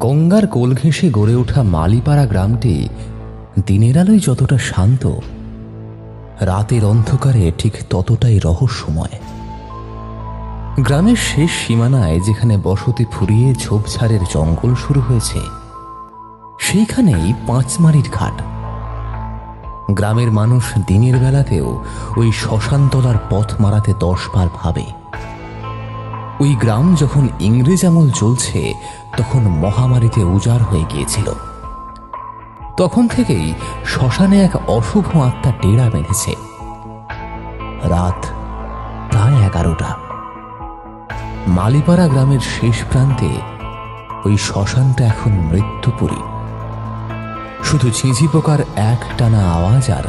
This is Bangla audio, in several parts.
গঙ্গার কোল ঘেঁষে গড়ে ওঠা মালিপাড়া গ্রামটি দিনের আলোয় যতটা শান্ত, রাতের অন্ধকারে ঠিক ততটাই রহস্যময়। গ্রামের শেষ সীমানায় যেখানে বসতি ফুরিয়ে ঝোপঝাড়ের জঙ্গল শুরু হয়েছে, সেইখানেই পাঁচমারির ঘাট। গ্রামের মানুষ দিনের বেলাতেও ওই শ্মশানতলার পথ মারাতে 10 বার ভাবে। ওই গ্রাম যখন ইংরেজ আমল চলছে তখন মহামারীতে উজাড় হয়ে গিয়েছিল। তখন থেকেই শ্মশানে এক অশুভ আত্মা ডেরা বেঁধেছে। রাত প্রায় 11টা। মালিপাড়া গ্রামের শেষ প্রান্তে ওই শ্মশানটা এখন মৃত্যুপুরী। শুধু ঝিঁঝি পোকার এক টানা আওয়াজ আর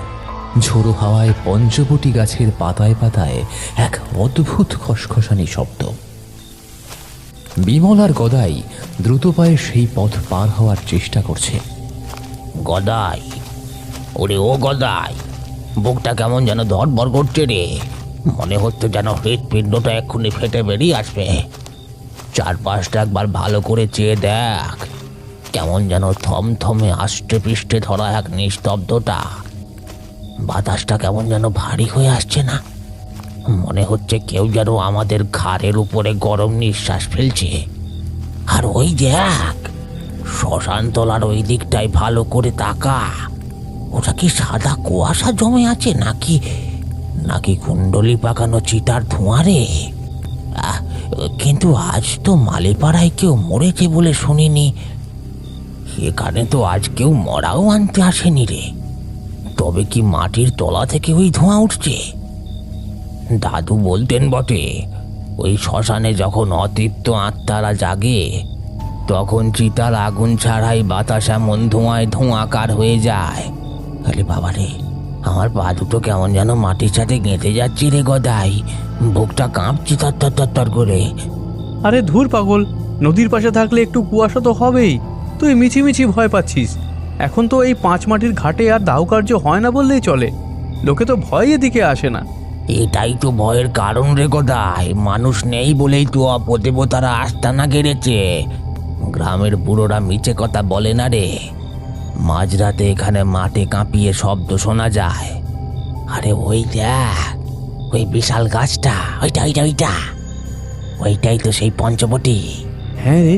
ঝোড়ো হাওয়ায় পঞ্চবটি গাছের পাতায় পাতায় এক অদ্ভুত খসখসানি শব্দ। বিমল আর গদাই দ্রুত পায়ে সেই পথ পার হওয়ার চেষ্টা করছে। গদাই, ওরে ও গদাই, বুকটা কেমন যেন ধড়বড় করছে রে। মনে হচ্ছে যেন হৃৎপিণ্ডটা এক্ষুনি ফেটে বেরিয়ে আসবে। চারপাশটা একবার ভালো করে চেয়ে দেখ, কেমন যেন থমথমে আষ্টে পৃষ্ঠে ধরা এক নিস্তব্ধতা। বাতাসটা কেমন যেন ভারী হয়ে আসছে না? মনে হচ্ছে কেউ যেন আমাদের ঘাড়ের উপরে গরম নিঃশ্বাস ফেলছে। আর ওই দেখ, শ্মশানতলার ওই দিকটায় ভালো করে তাকা। ওটা কি সাদা কুয়াশা জমে আছে নাকি নাকি কুণ্ডলি পাকানো চিতার ধোঁয়া রে? কিন্তু আজ তো মালিপাড়ায় কেউ মরেছে বলে শুনিনি। এখানে তো আজ কেউ মরাও আনতে আসেনি রে। তবে কি মাটির তলা থেকে ওই ধোঁয়া উঠছে? দাদু বলতেন বটে, ওই শ্মশানে যখন অতৃপ্ত আত্মারা জাগে তখন চিতার আগুন ছাড়াই বাতাস এমন ধোঁয়ায় ধোঁয়াকার হয়ে যায়। আরে বাবা রে, আমার পা দুটো কেমন যেন মাটির সাথে গেঁথে যাচ্ছে রে গদাই। বুকটা কাঁপছে তর করে। আরে ধুর পাগল, নদীর পাশে থাকলে একটু কুয়াশা তো হবেই। তুই মিছিমিছি ভয় পাচ্ছিস। এখন তো এই 5 মাটির ঘাটে আর দাহকার্য হয় না বললেই চলে। লোকে তো ভয় এদিকে আসে না। এটাই তো ভয়ের কারণ রে গদাই। মানুষ নেই বলেই তো অপদেবতারা আস্তানা গেড়েছে। গ্রামের বুড়োরা মিছে কথা বলে না রে। মাঝরাতে এখানে মাঠে কাঁপিয়ে শব্দ শোনা যায়। আরে ওই দেখ, ওই বিশাল গাছটা, ওইটাই তো সেই পঞ্চবটি। হ্যাঁ রে,